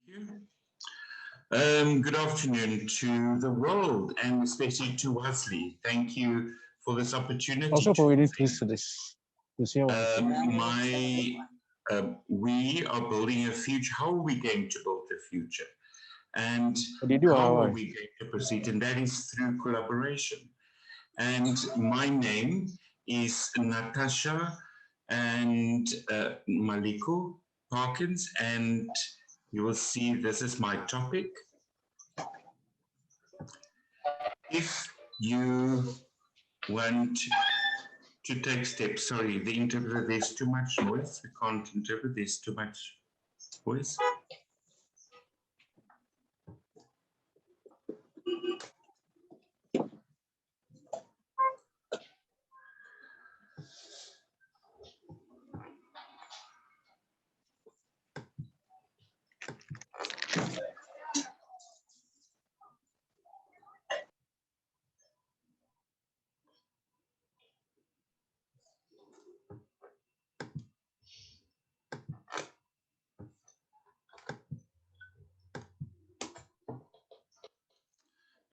you. Good afternoon to the world and especially to Wesley. Thank you for this opportunity. Also provided this. We are building a future. How are we going to build the future? And how are we going to proceed? And that is through collaboration. And my name is Natasha and Maliko Parkins, and you will see this is my topic. If you want to take steps, sorry, the interpreter, there's too much noise. I can't interpret, there's too much noise.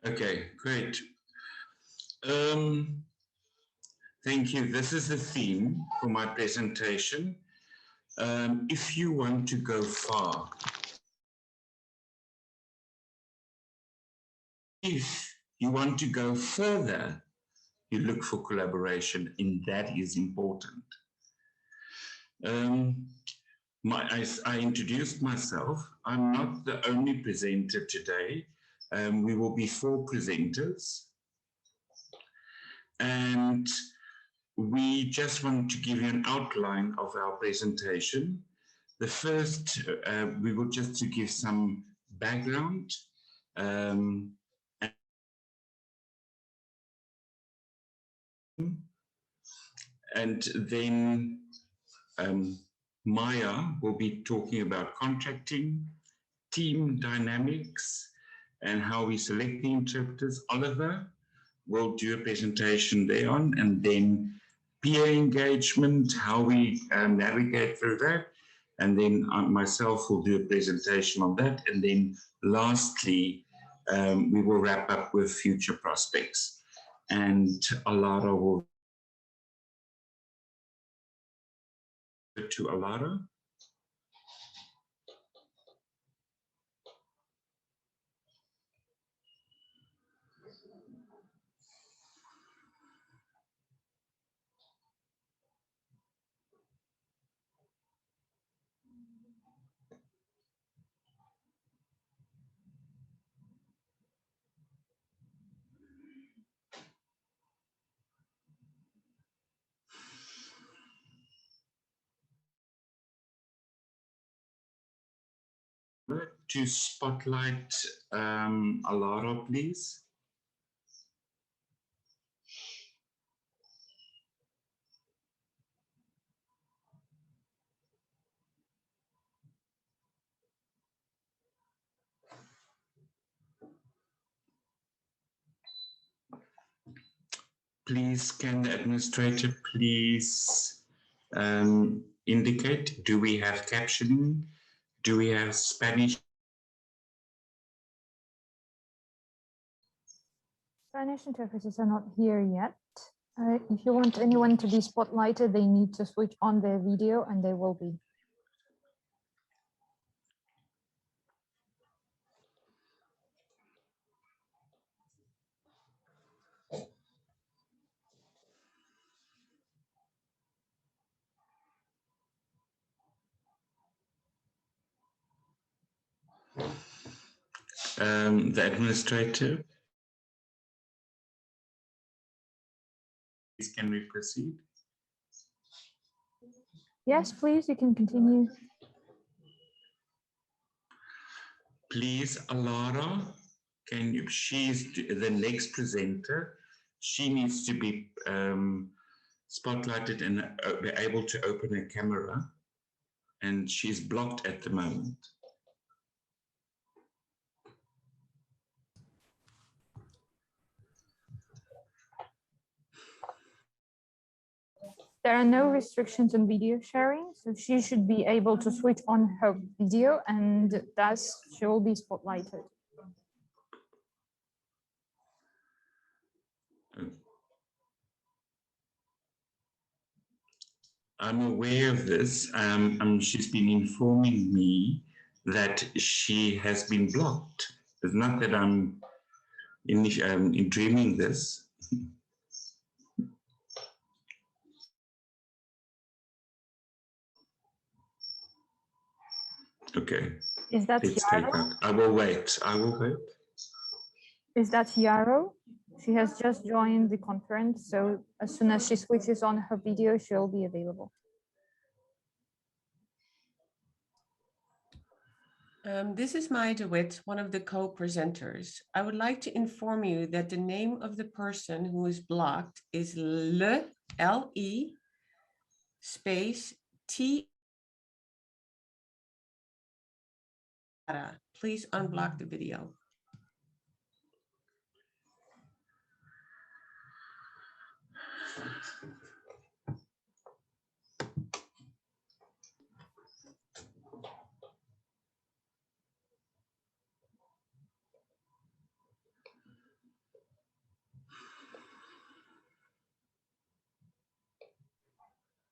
Okay, great. Thank you. This is the theme for my presentation. If you want to go far, if you want to go further, you look for collaboration, and that is important. As I introduced myself, I'm not the only presenter today. We will be 4 presenters. And we just want to give you an outline of our presentation. The first, we will just to give some background. And then Maya will be talking about contracting, team dynamics, and how we select the interpreters. Oliver will do a presentation thereon, and then peer engagement, how we navigate through that. And then myself will do a presentation on that. And then lastly, we will wrap up with future prospects. And Allara will to Allara. To spotlight Allara, please. Please, can the administrator please indicate, do we have captioning? Do we have Spanish? Spanish interpreters are not here yet. If you want anyone to be spotlighted, they need to switch on their video and they will be. The administrator. Can we proceed? Yes, please, you can continue. Please, Allara, can you, she's the next presenter. She needs to be spotlighted and be able to open her camera, and she's blocked at the moment. There are no restrictions on video sharing, so she should be able to switch on her video and thus she will be spotlighted. I'm aware of this. She's been informing me that she has been blocked. It's not that I'm in dreaming this. Okay. Is that Let's take Yaro? that. I will wait. I will wait. Is that Yaro? She has just joined the conference, so as soon as she switches on her video, she'll be available. This is Maya de Wit, one of the co-presenters. I would like to inform you that the name of the person who is blocked is L-E space T. Please unblock the video.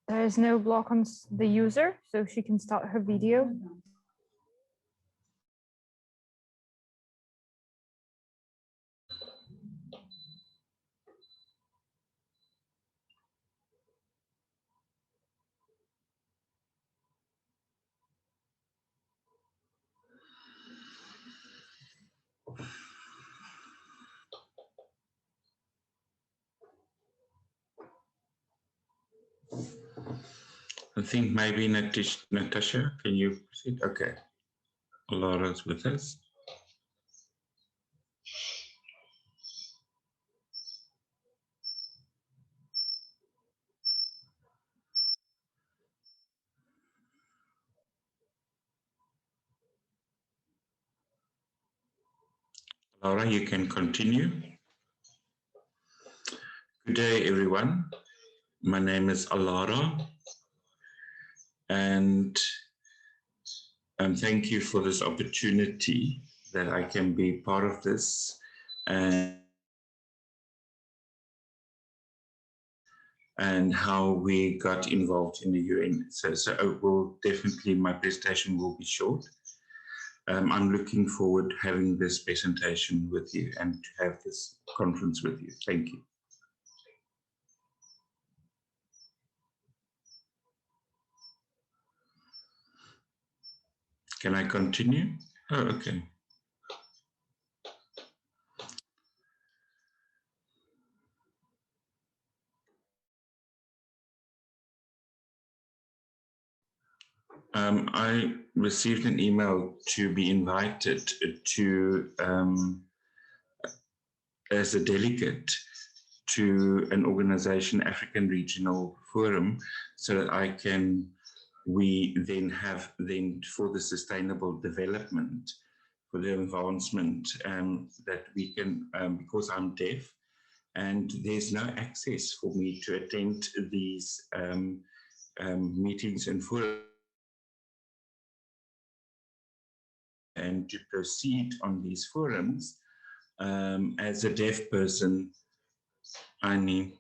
There is no block on the user, so she can start her video. I think maybe Natasha, can you proceed? Okay. Allara's with us. Allara, you can continue. Good day, everyone. My name is Allara, and thank you for this opportunity that I can be part of this and how we got involved in the UN. So definitely my presentation will be short. I'm looking forward to having this presentation with you and to have this conference with you. Thank you. Can I continue? Oh, okay. I received an email to be invited to, as a delegate to an organization, African Regional Forum, so that we then have for the sustainable development, for the advancement, that we can, because I'm deaf and there's no access for me to attend these meetings and forums, and to proceed on these forums, as a deaf person, I need.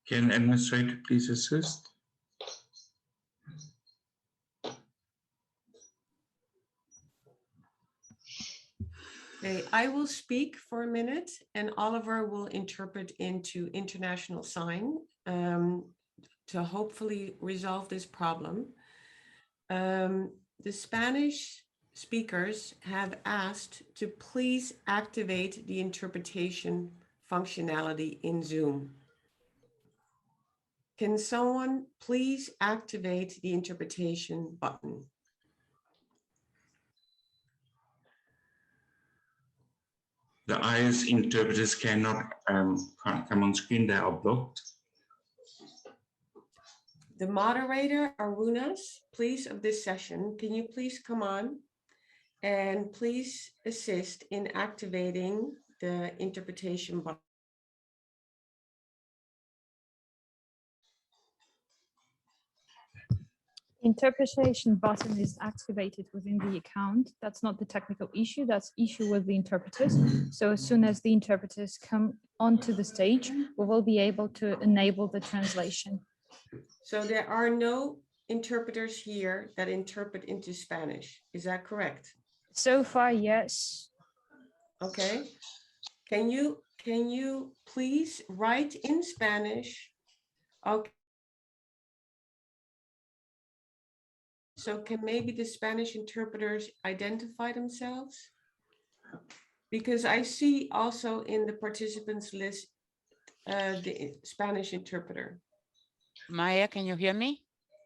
Can administrator please assist? Okay, I will speak for a minute and Oliver will interpret into international sign to hopefully resolve this problem. The Spanish speakers have asked to please activate the interpretation functionality in Zoom. Can someone please activate the interpretation button? The IS interpreters cannot can't come on screen, they are blocked. The moderator, Arunas, please, of this session, can you please come on and please assist in activating the interpretation button? Interpretation button is activated within the account. That's not the technical issue, that's issue with the interpreters. So as soon as the interpreters come onto the stage, we will be able to enable the translation. So there are no interpreters here that interpret into Spanish. Is that correct? So far, yes. Okay. Can you please write in Spanish? Okay. So can maybe the Spanish interpreters identify themselves? Because I see also in the participants list the Spanish interpreter. Maya, can you hear me?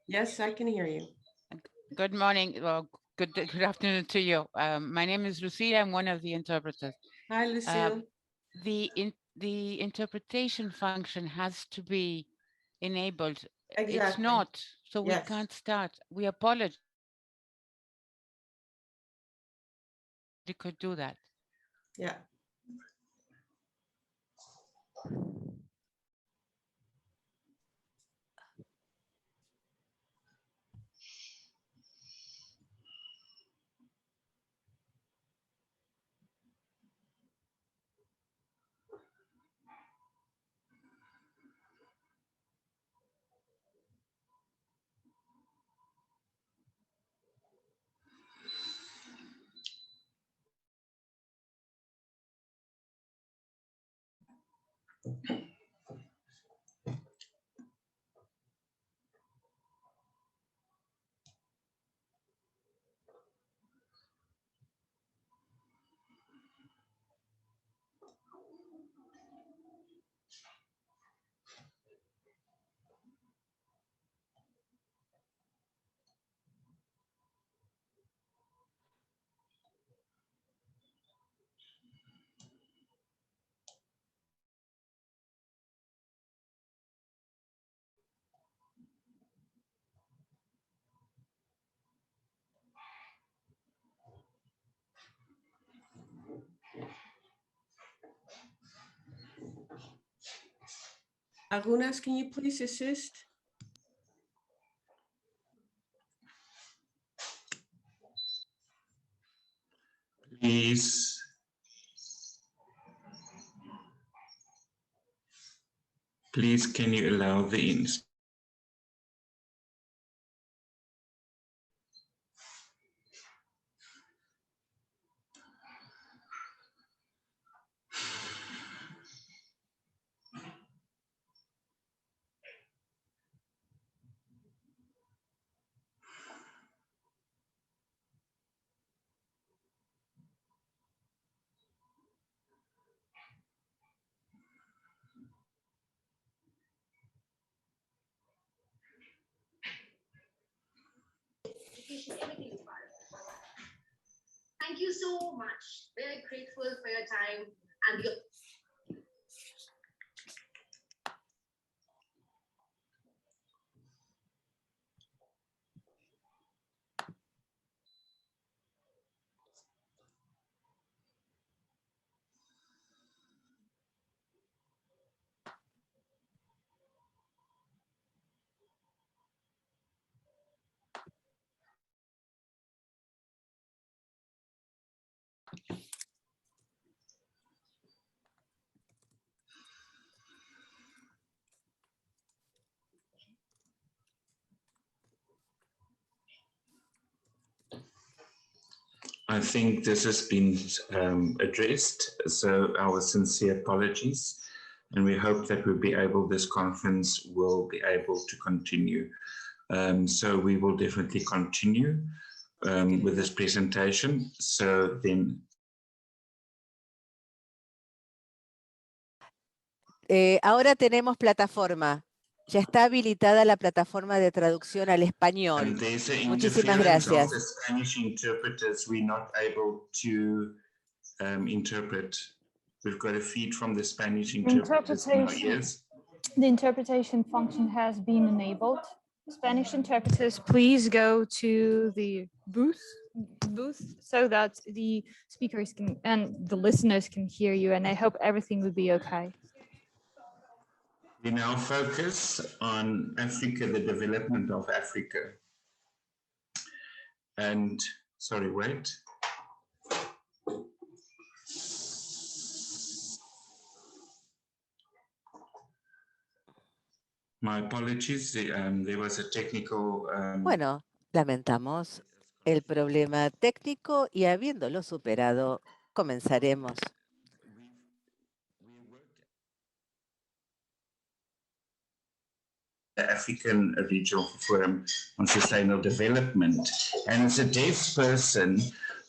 Yes, I can hear you. Good morning. Well, good afternoon to you. My name is Lucila. I'm one of the interpreters. Hi, Lucille. The interpretation function has to be enabled. It's Exactly. not, so we Yes. can't start. We apologize. You could do that. Yeah. Agunas, can you please assist? Please. Please, can you allow the ins? Everything is part of it. Thank you so much. Very grateful for your time and your I think this has been addressed, so our sincere apologies, and we hope that this conference will be able to continue. So we will definitely continue with this presentation. So then. Ahora tenemos plataforma. Ya está habilitada la plataforma de traducción al español. Muchísimas gracias. The Spanish interpreters, we're not able to interpret. We've got a feed from the Spanish interpreters in our ears. The interpretation function has been enabled. Spanish interpreters, please go to the booth so that the speakers can and the listeners can hear you, and I hope everything will be okay. We now focus on Africa, the development of Africa. And, sorry, wait. My apologies, there was a technical... Bueno, lamentamos el problema técnico y habiéndolo superado, comenzaremos. The African Regional Forum on Sustainable Development. And as a deaf person,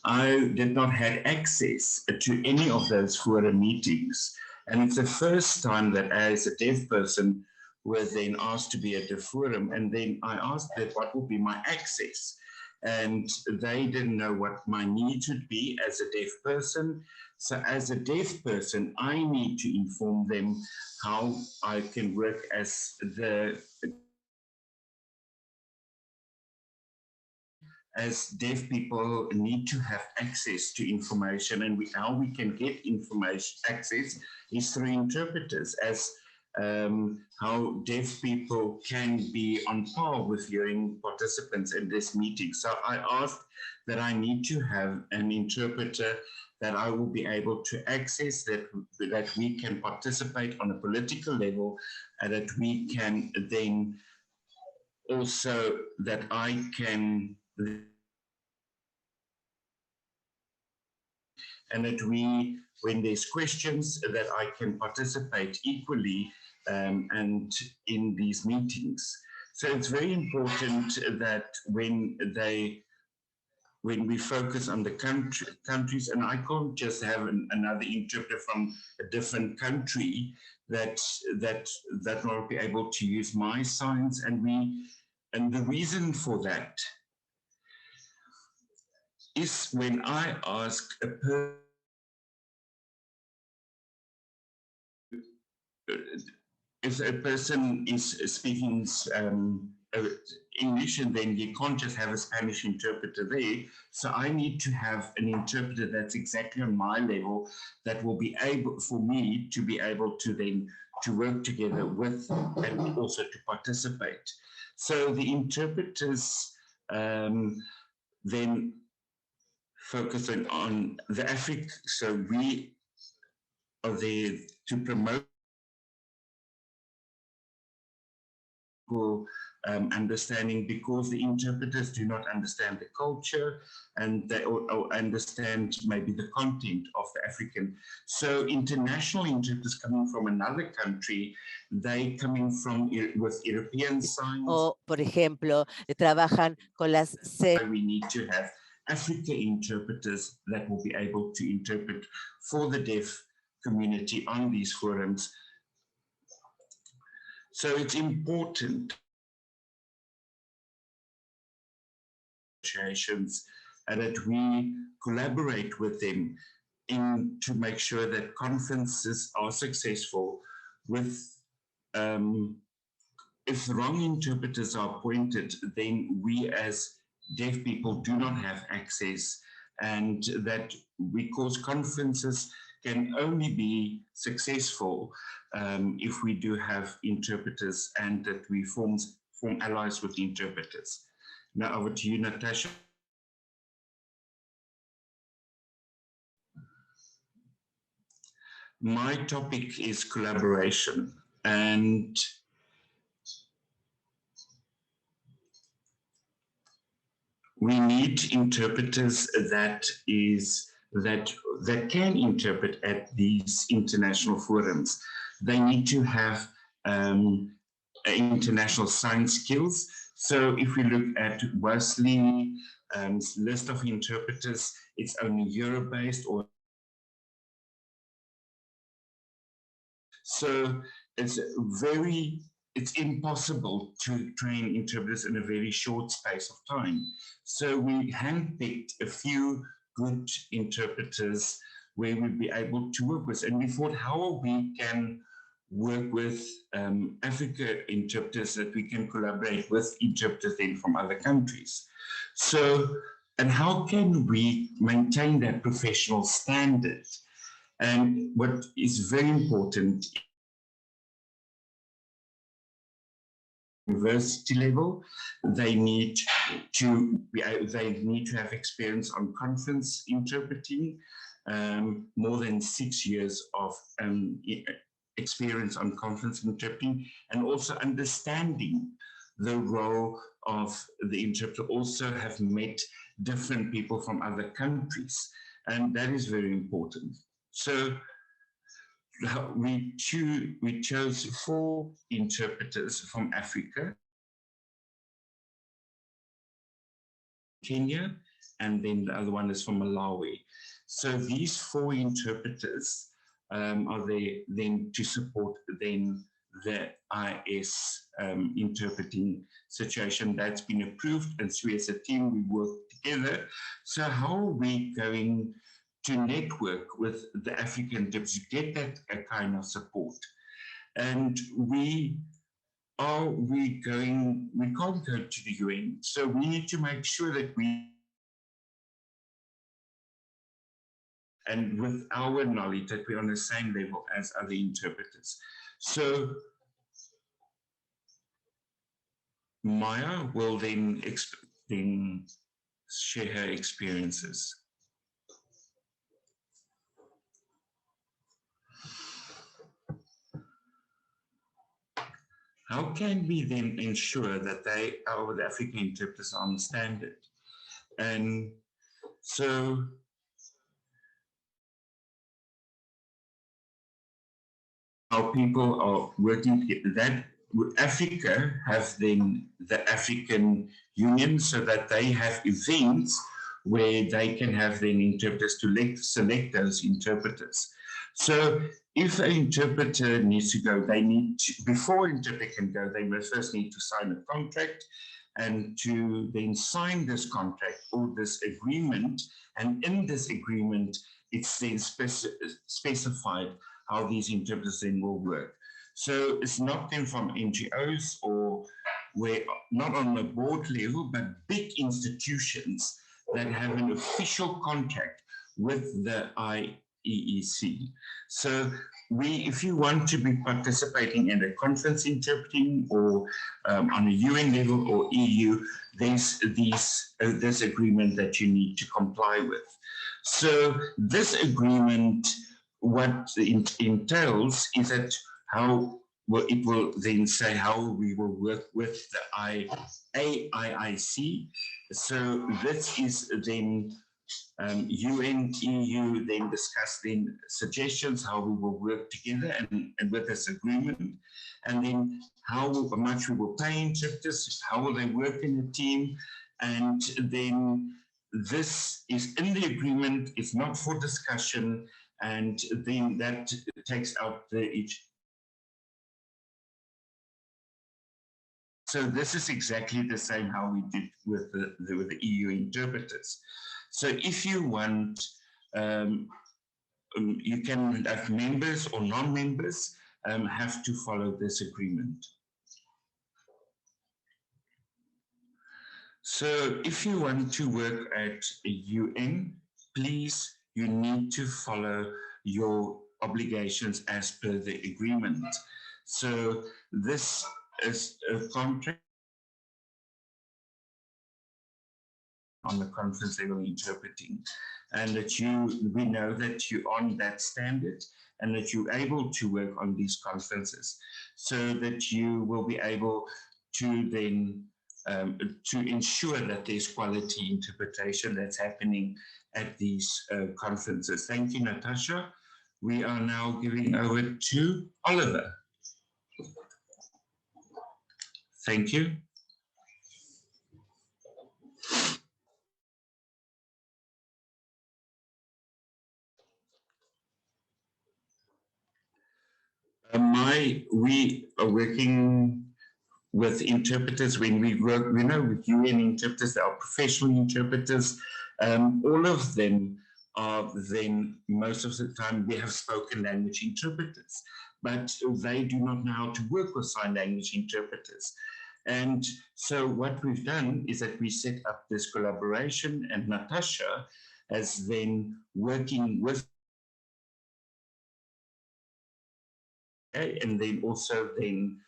I did not have access to any of those forum meetings. And it's the first time that as a deaf person was then asked to be at the forum. And then I asked that what would be my access. And they didn't know what my needs would be as a deaf person. So as a deaf person, I need to inform them how I can work as deaf people need to have access to information, and how we can get information access is through interpreters, as how deaf people can be on par with hearing participants in this meeting. So I asked that I need to have an interpreter that I will be able to access, that we can participate on a political level, and that we can then also, that I can, and that we, when there's questions, that I can participate equally and in these meetings. So it's very important that when we focus on the countries, and I can't just have another interpreter from a different country that will be able to use my signs, and the reason for that is when I ask a person, if a person is speaking English, and then you can't just have a Spanish interpreter there. So I need to have an interpreter that's exactly on my level, that will be able for me to be able to then to work together with and also to participate. So the interpreters then focusing on the Africa. So we are there to promote understanding, because the interpreters do not understand the culture, and they or understand maybe the content of the African. So international interpreters coming from another country, they coming from with European signs. O, por ejemplo, trabajan con las... We need to have African interpreters that will be able to interpret for the deaf community on these forums. So it's important and that we collaborate with them to make sure that conferences are successful. With if the wrong interpreters are appointed, then we as deaf people do not have access, and that because conferences can only be successful if we do have interpreters, and that we form allies with interpreters. Now over to you, Natasha. My topic is collaboration, and we need interpreters that can interpret at these international forums. They need to have international science skills. So if we look at Wesley list of interpreters, it's only Euro-based, or so it's impossible to train interpreters in a very short space of time. So we handpicked a few good interpreters where we'd be able to work with. And we thought how we can work with Africa interpreters, that we can collaborate with interpreters then from other countries. So, and how can we maintain that professional standard? And what is very important, university level, they need to have experience on conference interpreting, more than 6 years of experience on conference interpreting, and also understanding the role of the interpreter, also have met different people from other countries, and that is very important. So we chose 4 interpreters from Africa, Kenya, and then the other one is from Malawi. So these 4 interpreters are there then to support then the IS interpreting situation that's been approved, and so as a team we work together. So how are we going to network with the African interpreters to get that kind of support? And we can't go to the UN, so we need to make sure that and with our knowledge that we're on the same level as other interpreters. So Maya will then share her experiences. How can we then ensure that the African interpreters are on standard? And so how people are working together, that Africa has then the African Union, so that they have events where they can have then interpreters to select those interpreters. So if an interpreter needs to go, before an interpreter can go, they must first need to sign a contract, and to then sign this contract or this agreement, and in this agreement, it's then specified how these interpreters then will work. So it's not then from NGOs or not on the board level, but big institutions that have an official contract with the IEEC. So if you want to be participating in a conference interpreting or on a UN level or EU, there's this agreement that you need to comply with. So this agreement, what it entails is that it will then say how we will work with the AIIC. So this is then UN, EU, then discuss then suggestions how we will work together and with this agreement, and then how much we will pay interpreters, how will they work in a team, and then this is in the agreement, it's not for discussion, and then that takes out each. So this is exactly the same how we did with the EU interpreters. So if you want, you can have members or non-members have to follow this agreement. So if you want to work at a UN, please, you need to follow your obligations as per the agreement. So this is a contract on the conference level interpreting, and that we know that you're on that standard and that you're able to work on these conferences, so that you will be able to then to ensure that there's quality interpretation that's happening at these conferences. Thank you, Natasha. We are now giving over to Oliver. Thank you. We are working with interpreters when we work, with UN interpreters, our professional interpreters. All of them are then, most of the time, we have spoken language interpreters, but they do not know how to work with sign language interpreters. And so what we've done is that we set up this collaboration, and Natasha has then working with, and then also then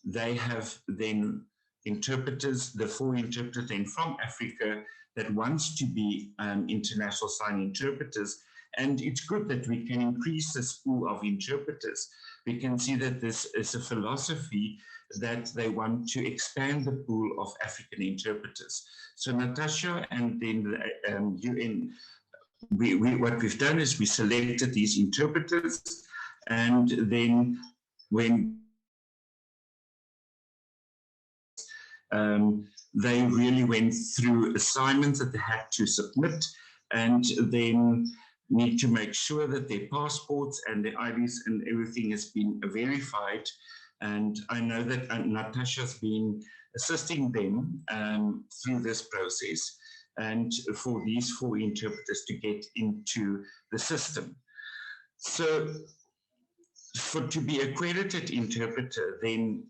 they have then interpreters, the 4 interpreters then from Africa that wants to be international sign interpreters. And it's good that we can increase this pool of interpreters. We can see that this is a philosophy that they want to expand the pool of African interpreters. So Natasha and then the UN, what we've done is we selected these interpreters, and then when they really went through assignments that they had to submit, and then need to make sure that their passports and their IDs and everything has been verified. And I know that Natasha's been assisting them through this process, and for these 4 interpreters to get into the system. So to be accredited interpreter, then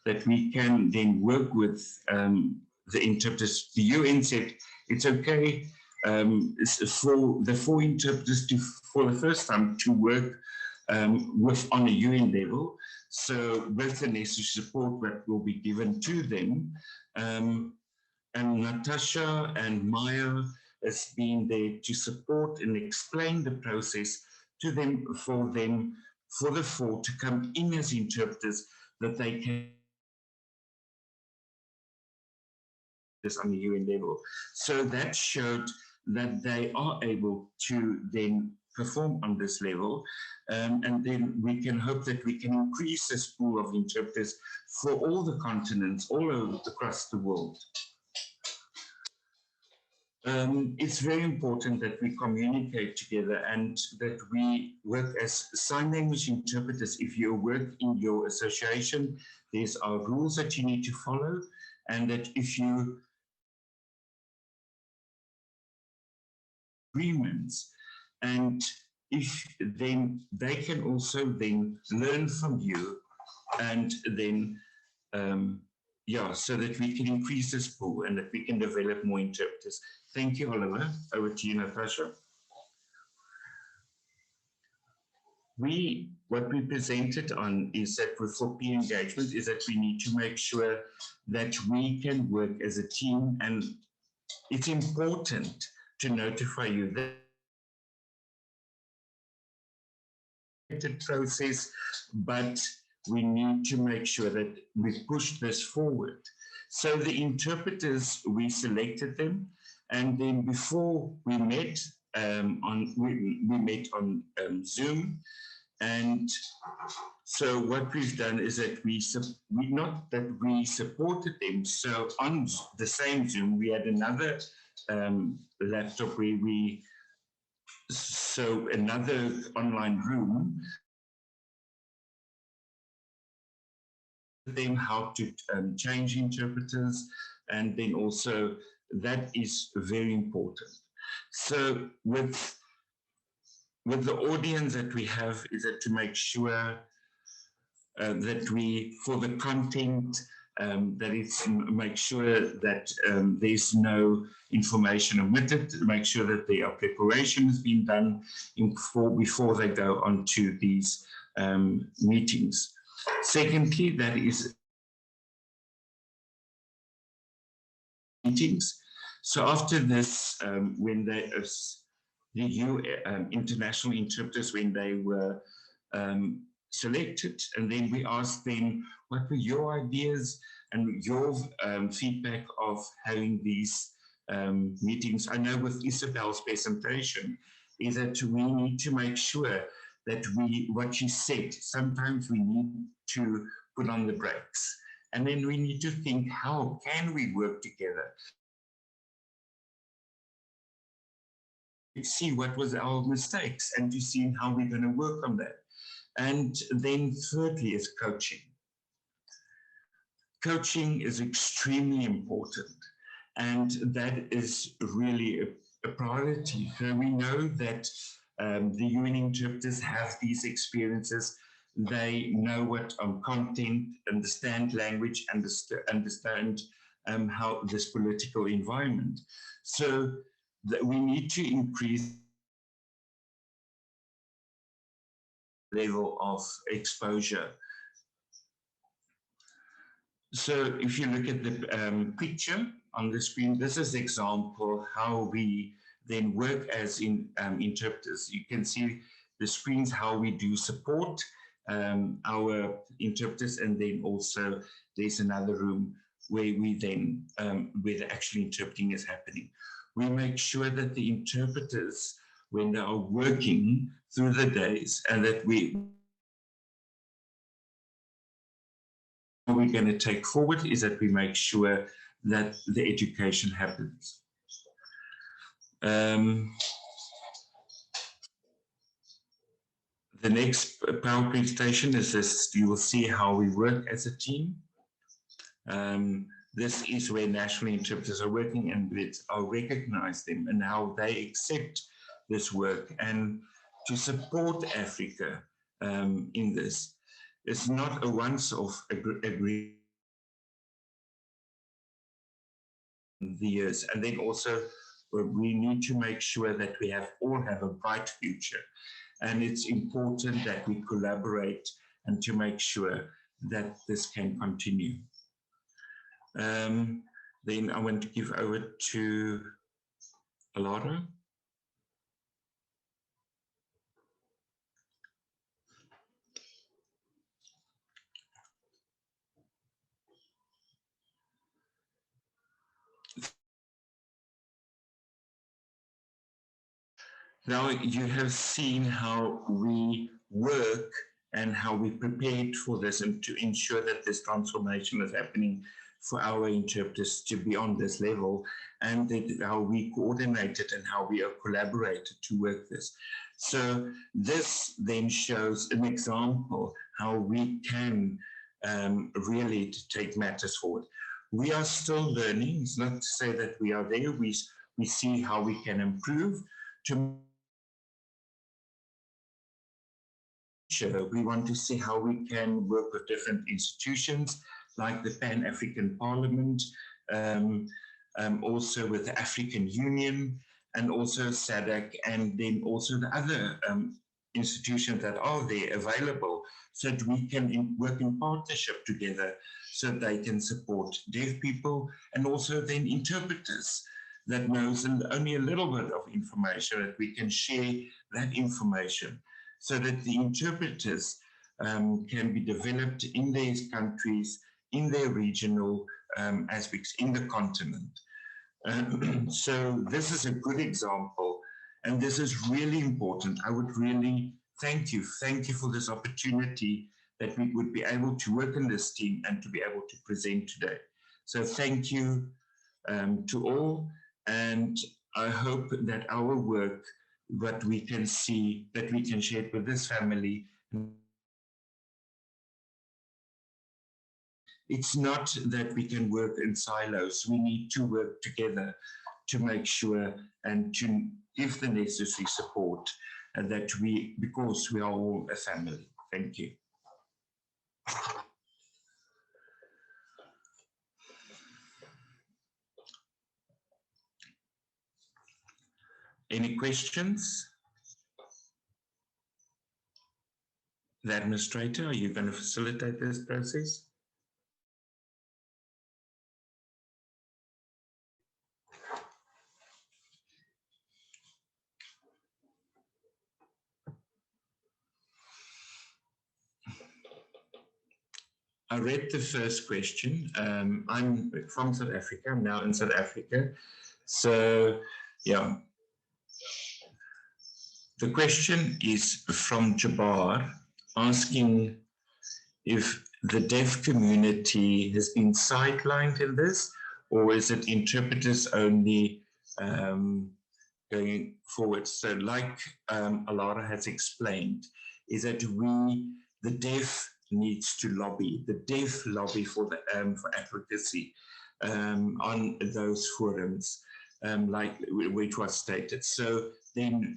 that we can then work with the interpreters. The UN said it's okay for the 4 interpreters to, for the first time, to work on a UN level. So with the necessary support that will be given to them. And Natasha and Maya has been there to support and explain the process to them, for the 4 to come in as interpreters, that they can this on the UN level. So that showed that they are able to then perform on this level. And then we can hope that we can increase this pool of interpreters for all the continents, all over across the world. It's very important that we communicate together and that we work as sign language interpreters. If you work in your association, there's our rules that you need to follow, and that if you agreements, and if then they can also then learn from you, and then so that we can increase this pool and that we can develop more interpreters. Thank you, Oliver. Over to you, Natasha. What we presented on is that for peer engagement is that we need to make sure that we can work as a team, and it's important to notify you that the process, but we need to make sure that we push this forward. So the interpreters, we selected them, and then before we met we met on Zoom, and so what we've done is that we supported them. So on the same Zoom, we had another laptop where another online room, them how to change interpreters, and then also that is very important. So with the audience that we have is that to make sure that we, for the content, that it's make sure that there's no information omitted, to make sure that their preparation has been done before they go on to these meetings. Secondly, that is meetings. So after this, when the international interpreters, when they were selected, and then we asked them what were your ideas and your feedback of having these meetings. I know with Isabel's presentation is that we need to make sure that what she said, sometimes we need to put on the brakes. And then we need to think, how can we work together? See what was our mistakes and to see how we're going to work on that. And then thirdly is coaching. Coaching is extremely important, and that is really a priority. So we know that the UN interpreters have these experiences. They know what content, understand language, understand how this political environment. So that we need to increase level of exposure. So if you look at the picture on the screen, this is an example how we then work as interpreters. You can see the screens, how we do support our interpreters, and then also there's another room where we then, where the actual interpreting is happening. We make sure that the interpreters, when they are working through the days, and that we're going to take forward is that we make sure that the education happens. The next PowerPoint station is this. You will see how we work as a team. This is where national interpreters are working, and I'll recognize them and how they accept this work and to support Africa in this. It's not a once-off agreement. The years, and then also we need to make sure that we all have a bright future, and it's important that we collaborate and to make sure that this can continue. Then I want to give over to Allara. Now you have seen how we work and how we prepared for this, and to ensure that this transformation is happening for our interpreters to be on this level, and how we coordinated and how we have collaborated to work this. So this then shows an example how we can really take matters forward. We are still learning. It's not to say that we are there. We see how we can improve. We want to see how we can work with different institutions like the Pan-African Parliament, also with the African Union, and also SADC, and then also the other institutions that are there available, so that we can work in partnership together so they can support deaf people, and also then interpreters that knows only a little bit of information, that we can share that information, so that the interpreters can be developed in their countries, in their regional aspects, in the continent. So this is a good example, and this is really important. I would really thank you for this opportunity that we would be able to work in this team and to be able to present today. So thank you to all, and I hope that our work, what we can see, that we can share with this family. It's not that we can work in silos. We need to work together to make sure and to give the necessary support, and that because we are all a family. Thank you. Any questions? The administrator, are you going to facilitate this process? I read the first question. I'm from South Africa. I'm now in South Africa. So, yeah. The question is from Jabbar, asking if the deaf community has been sidelined in this, or is it interpreters only going forward? So like Allara has explained, is that the deaf needs to lobby, the deaf lobby for advocacy on those forums, like which was stated. So then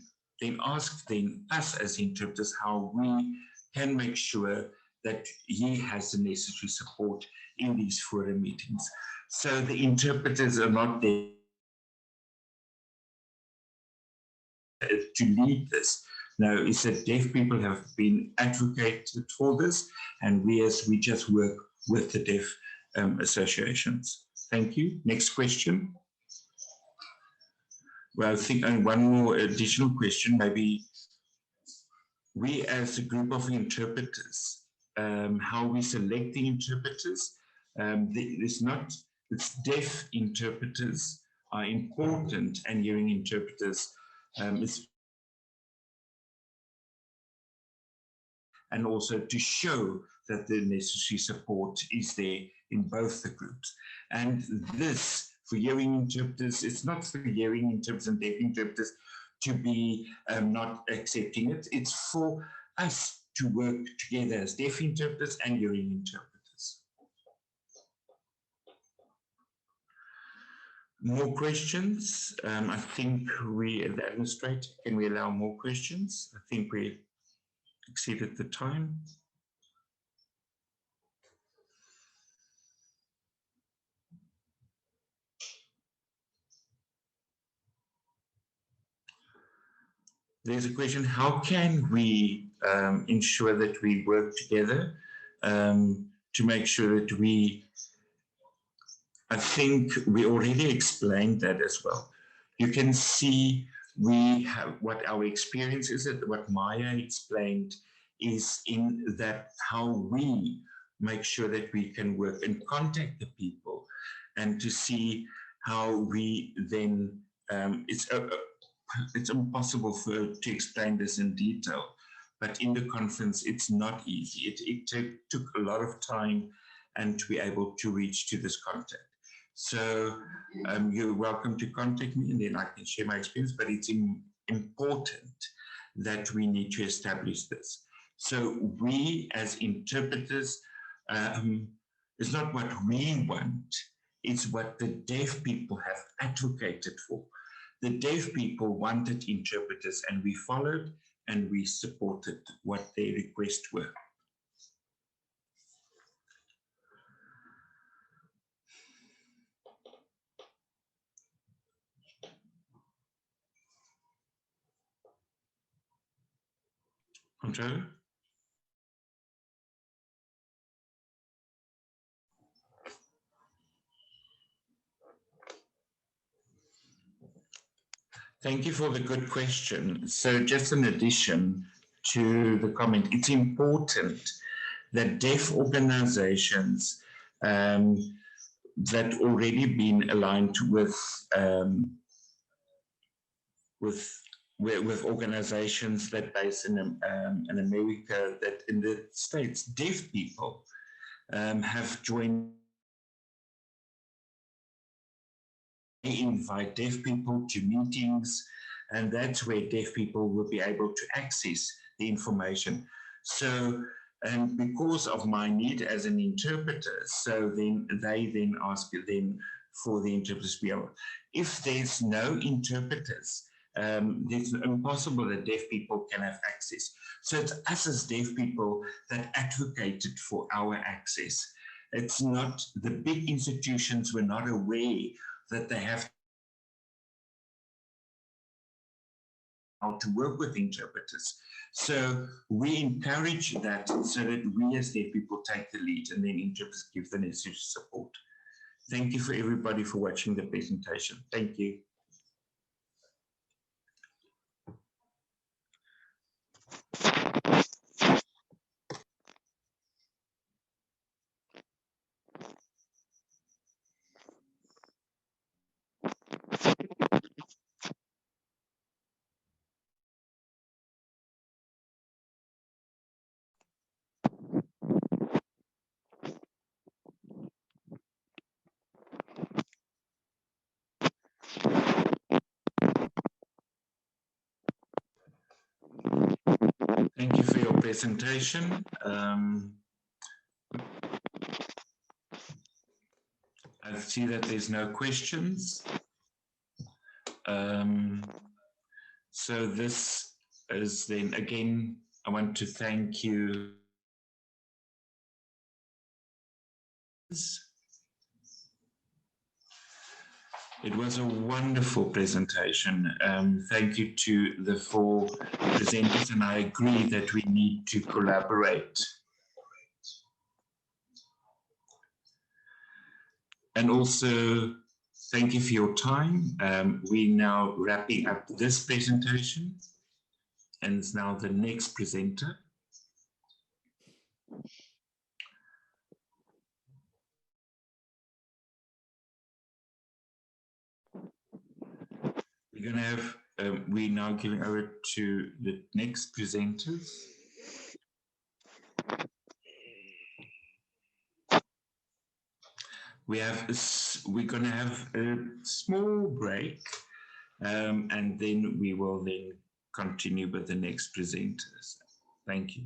ask us as interpreters how we can make sure that he has the necessary support in these forum meetings. So the interpreters are not there to lead this. No, it's that deaf people have been advocated for this, and we just work with the deaf associations. Thank you. Next question. Well, I think one more additional question, maybe we as a group of interpreters, how we select the interpreters, it's deaf interpreters are important, and hearing interpreters and also to show that the necessary support is there in both the groups. And this, for hearing interpreters, it's not for hearing interpreters and deaf interpreters to be not accepting it. It's for us to work together as deaf interpreters and hearing interpreters. More questions? I think the administrator, can we allow more questions? I think we exceeded the time. There's a question, how can we ensure that we work together to make sure that I think we already explained that as well. You can see we have what our experience is, what Maya explained is in that how we make sure that we can work and contact the people and to see how we then, it's impossible to explain this in detail, but in the conference, it's not easy. It took a lot of time and to be able to reach to this contact. So you're welcome to contact me and then I can share my experience, but it's important that we need to establish this. So we as interpreters, it's not what we want, it's what the deaf people have advocated for. The deaf people wanted interpreters and we followed and we supported what their requests were. Controller? Thank you for the good question. So just in addition to the comment, it's important that deaf organizations that already been aligned with organizations that based in America, that in the States, deaf people have joined. They invite deaf people to meetings, and that's where deaf people will be able to access the information. So, and because of my need as an interpreter, so then they then ask them for the interpreters to be able. If there's no interpreters, it's impossible that deaf people can have access. So it's us as deaf people that advocated for our access. It's not, the big institutions were not aware that they have how to work with interpreters. So we encourage that so that we as deaf people take the lead and then interpreters give the necessary support. Thank you for everybody for watching the presentation. Thank you. thank you for your presentation. I see that there's no questions. So this is then, again, I want to thank you. It was a wonderful presentation. Thank you to the 4 presenters, and I agree that we need to collaborate. And also, thank you for your time. We're now wrapping up this presentation, and it's now the next presenter. We're going to have, we're now giving over to the next presenters. We're going to have a small break, and then we will then continue with the next presenters. Thank you.